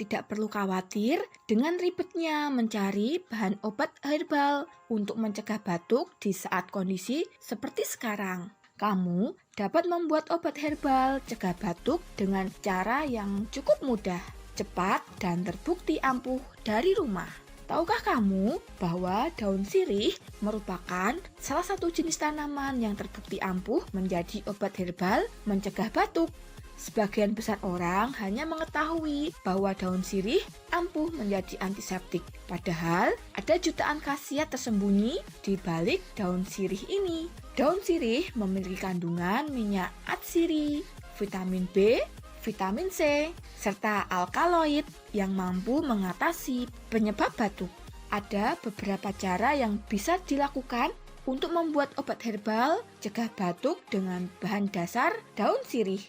tidak perlu khawatir dengan ribetnya mencari bahan obat herbal untuk mencegah batuk di saat kondisi seperti sekarang. Kamu dapat membuat obat herbal cegah batuk dengan cara yang cukup mudah, cepat, dan terbukti ampuh dari rumah. Tahukah kamu bahwa daun sirih merupakan salah satu jenis tanaman yang terbukti ampuh menjadi obat herbal mencegah batuk? Sebagian besar orang hanya mengetahui bahwa daun sirih ampuh menjadi antiseptik. Padahal ada jutaan khasiat tersembunyi di balik daun sirih ini. Daun sirih memiliki kandungan minyak atsiri, vitamin B, vitamin C, serta alkaloid yang mampu mengatasi penyebab batuk. Ada beberapa cara yang bisa dilakukan untuk membuat obat herbal cegah batuk dengan bahan dasar daun sirih.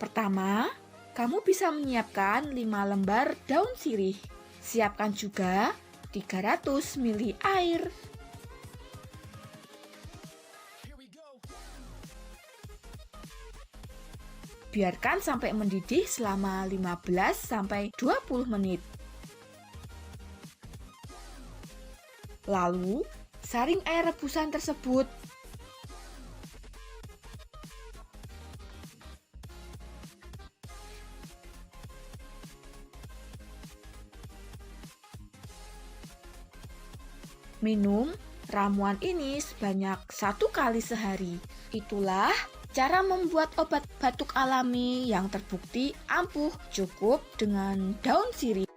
Pertama, kamu bisa menyiapkan 5 lembar daun sirih. Siapkan juga 300 ml air. Biarkan sampai mendidih selama 15-20 menit. Lalu, saring air rebusan tersebut. Minum ramuan ini sebanyak 1 kali sehari. Itulah cara membuat obat batuk alami yang terbukti ampuh cukup dengan daun sirih.